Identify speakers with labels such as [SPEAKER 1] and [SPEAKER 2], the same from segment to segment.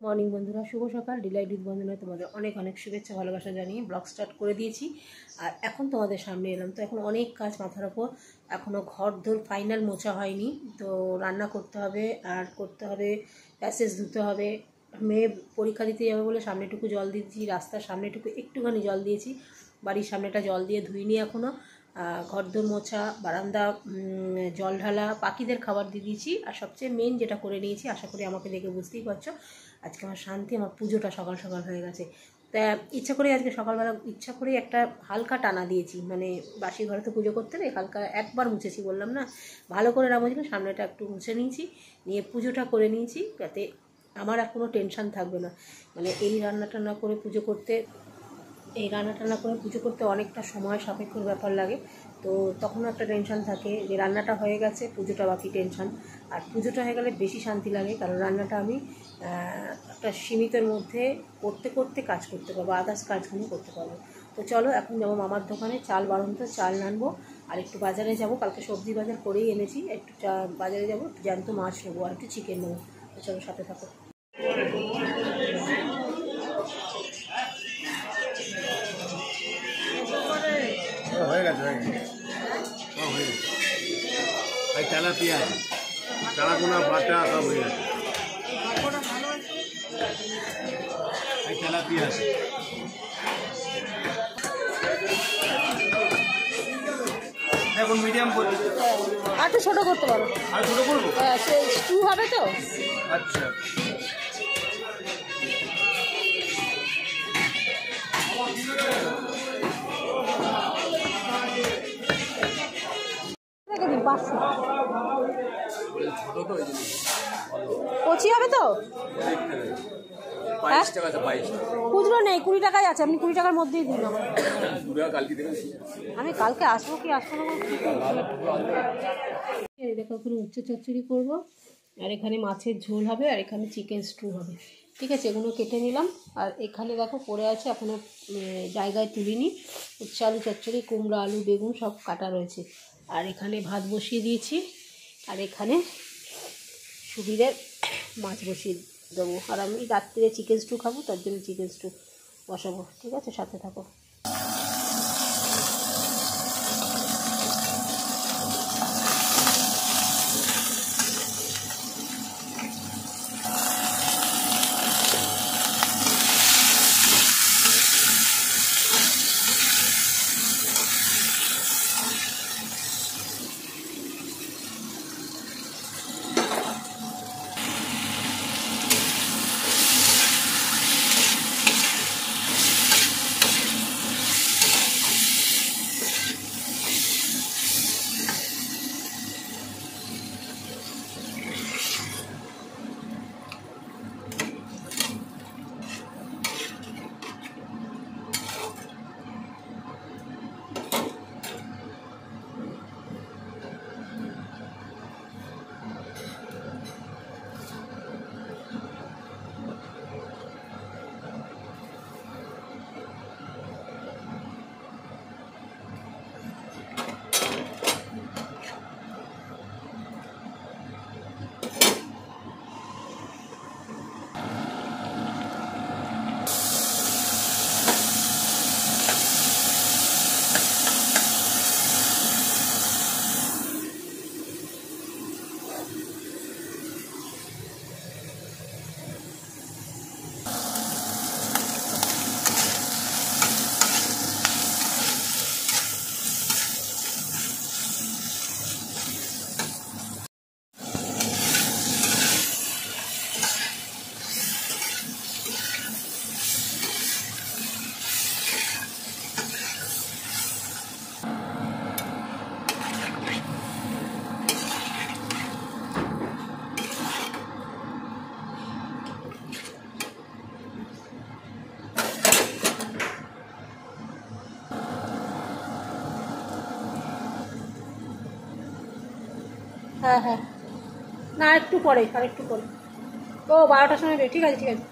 [SPEAKER 1] Morning বন্ধুরা, শুভ সকাল। Deloitte with বন্ধুরা তোমাদের অনেক অনেক শুভেচ্ছা ভালোবাসা জানিয়ে ব্লগ স্টার্ট করে দিয়েছি। আর এখন তোমাদের সামনে এলাম। তো এখন অনেক কাজ মাথার ওপর, এখনও ঘর দোর ফাইনাল মোছা হয়নি। তো রান্না করতে হবে, আর করতে হবে প্যাসেজ ধুতে হবে। মেয়ে পরীক্ষা দিতে যাবে বলে সামনেটুকু জল দিয়েছি, রাস্তার সামনেটুকু একটুখানি জল দিয়েছি, বাড়ির সামনেটা জল দিয়ে ধুইনি এখনও। ঘরদোর মোছা, বারান্দা জল ঢালা, পাখিদের খাবার দিয়ে দিয়েছি। আর সবচেয়ে মেন যেটা করে নিয়েছি, আশা করি আমাকে দেখে বুঝতেই পারছো, আজকে আমার শান্তি, আমার পুজোটা সকাল সকাল হয়ে গেছে। তা ইচ্ছা করে আজকে সকালবেলা ইচ্ছা করেই একটা হালকা টানা দিয়েছি, মানে বাসি ঘরে তো পুজো করতে নেই, হালকা একবার মুছেছি, বললাম না ভালো করে না মুছলে, সামনেটা একটু মুছে নিয়েছি, নিয়ে পুজোটা করে নিয়েছি, যাতে আমার আর কোনো টেনশান থাকবে না। মানে এই রান্না টান্না করে পুজো করতে অনেকটা সময় সাপেক্ষর ব্যাপার লাগে। তো তখন একটা টেনশান থাকে যে রান্নাটা হয়ে গেছে, পুজোটা বাকি টেনশান। আর পুজোটা হয়ে গেলে বেশি শান্তি লাগে, কারণ রান্নাটা আমি একটা সীমিতের মধ্যে করতে করতে কাজ করতে পারবো, আদার্স কাজগুলো করতে পারবো। তো চলো এখন যাবো মামার দোকানে, চাল বাড়ন্ত চাল নানবো, আর একটু বাজারে যাব, কালকে সবজি বাজার করেই এনেছি, একটু বাজারে যাবো, একটু জ্যান্ত মাছ নেবো আর একটু চিকেন নেবো। তো চলো সাথে থাকো।
[SPEAKER 2] হয়ে গেছে ভাই, তেলাপিয়া চারাগোনা বাটা সব হয়ে গেছে, ভাই তেলাপিয়া আছে। এখন মিডিয়াম করবো,
[SPEAKER 1] আর একটু ছোটো করতে পারো,
[SPEAKER 2] আর ছোটো করবো,
[SPEAKER 1] স্টু হবে তো।
[SPEAKER 2] আচ্ছা
[SPEAKER 1] কচি হবে তো, খুচরো নেই, 20 টাকায় আছে, আপনি 20 টাকার মধ্যেই দিন আমার। আমি কালকে আসবো কি আসবো না, দেখো এখানে উচ্চ চচ্চড়ি করবো, আর এখানে মাছের ঝোল হবে, আর এখানে চিকেন স্টু হবে। ঠিক আছে, এগুলো কেটে নিলাম। আর এখানে দেখো পড়ে আছে, এখনও জায়গায় তুলিনি, উচ্ছে আলু চচ্চড়ি, কুমড়ো আলু বেগুন সব কাটা রয়েছে। আর এখানে ভাত বসিয়ে দিয়েছি, আর এখানে সুবিধের মাছ বসিয়ে দেবো। আর আমি রাত্রে চিকেন স্টু খাবো, তার জন্য চিকেন স্টু বসাবো। ঠিক আছে, সাথে থাকো। হ্যাঁ হ্যাঁ, না একটু পরে, আর একটু পরে। ও 12টার সময় বের, ঠিক আছে ঠিক আছে।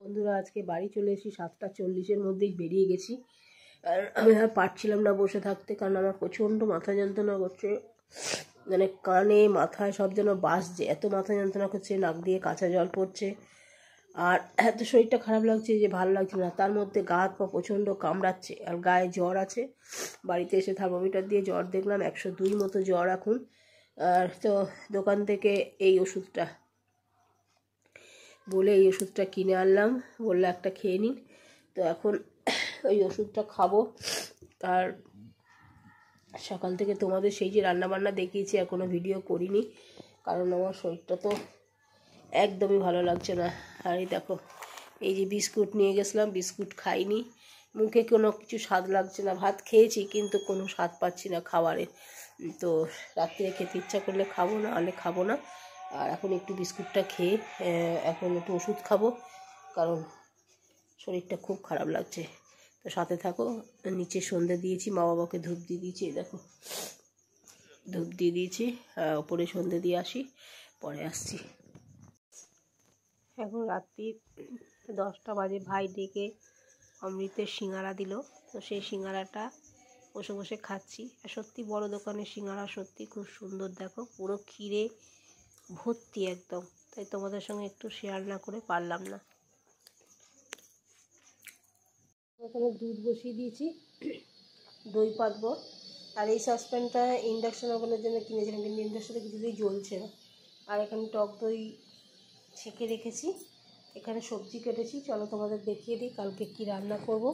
[SPEAKER 1] বন্ধুরা আজকে বাড়ি চলে এসেছি 7:40-এর মধ্যেই বেরিয়ে গেছি। আর আমি আর পারছিলাম না বসে থাকতে, কারণ আমার প্রচণ্ড মাথা যন্ত্রণা করছে, মানে কানে মাথায় সব যেন বাসছে, এত মাথা যন্ত্রণা করছে, নাক দিয়ে কাঁচা জল পড়ছে, আর এত শরীরটা খারাপ লাগছে যে ভালো লাগছে না। তার মধ্যে গা হাত পা প্রচণ্ড কামড়াচ্ছে, আর গায়ে জ্বর আছে। বাড়িতে এসে থার্মোমিটার দিয়ে জ্বর দেখলাম 102 মতো জ্বর এখন। আর তো দোকান থেকে এই ওষুধটা বলে এই ওষুধটা কিনে আনলাম, বললো একটা খেয়ে নিন। তো এখন ওই ওষুধটা খাবো। আর সকাল থেকে তোমাদের সেই যে রান্নাবান্না দেখিয়েছি আর কোনো ভিডিও করিনি, কারণ আমার শরীরটা তো একদমই ভালো লাগছে না। আর এই দেখো, এই যে বিস্কুট নিয়ে গেছিলাম, বিস্কুট খাইনি, মুখে কোনো কিছু স্বাদ লাগছে না। ভাত খেয়েছি কিন্তু কোনো স্বাদ পাচ্ছি না খাবারের। তো রাত্রে খেতে ইচ্ছা করলে খাবো, না হলে খাবো না। আর এখন একটু বিস্কুটটা খেয়ে এখন একটু ওষুধ খাবো, কারণ শরীরটা খুব খারাপ লাগছে। তো সাথে থাকো। নিচে সন্ধে দিয়েছি, মা বাবাকে ধূপ দিয়ে দিয়েছি, দেখো ধূপ দিয়ে দিয়েছি। ওপরে সন্ধে দিয়ে আসি, পরে আসছি। এখন রাত্রি 10টা বাজে। ভাই ডেকে অমৃতের সিঙ্গারা দিল, তো সেই সিঙ্গারাটা বসে বসে খাচ্ছি। আর সত্যি বড় দোকানের সিঙ্গারা সত্যি খুব সুন্দর, দেখো পুরো ক্ষীরে ভর্তি একদম। তাই তোমাদের সঙ্গে একটু শেয়ার না করে পারলাম না। এখানে দুধ বসিয়ে দিয়েছি, দই পাতবো। আর এই সসপ্যানটা ইন্ডাকশন ওভেনের জন্য কিনেছিলাম, কিন্তু ইন্ডাকশনে কিছুতেই জ্বলছে না। আর এখানে টক দই ছেঁকে রেখেছি, এখানে সবজি কেটেছি। চলো তোমাদের দেখিয়ে দিই কালকে কি রান্না করব।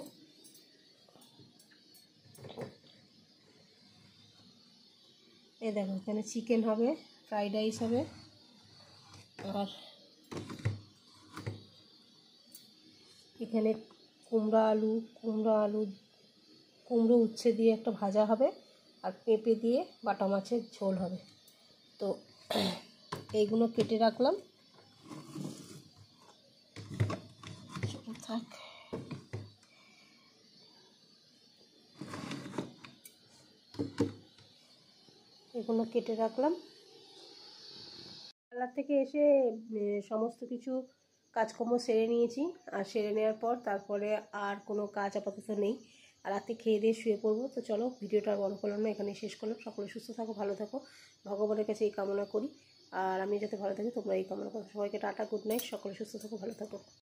[SPEAKER 1] এই দেখো, এখানে চিকেন হবে, ফ্রাইড রাইস হবে, আর এখানে কুমড়ো উচ্ছে দিয়ে একটা ভাজা হবে, আর পেঁপে দিয়ে বাটা মাছের ঝোল হবে। তো এইগুলো কেটে রাখলাম, থাক। এগুলো কেটে রাখলাম। পার্লার থেকে এসে সমস্ত কিছু কাজকর্ম সেরে নিয়েছি। আর সেরে নেওয়ার পর তারপরে আর কোনো কাজ আপাতত নেই, আর রাতে খেয়ে দিয়ে শুয়ে পড়বো। তো চলো, ভিডিওটা আর বড় করলাম না, এখানেই শেষ করলাম। সকলে সুস্থ থাকো, ভালো থাকো, ভগবানের কাছে এই কামনা করি। আর আমি যাতে ভালো থাকি, তোমরা এই কামনা করো। সবাইকে টাটা, গুড নাইট, সকলে সুস্থ থাকো, ভালো থাকো।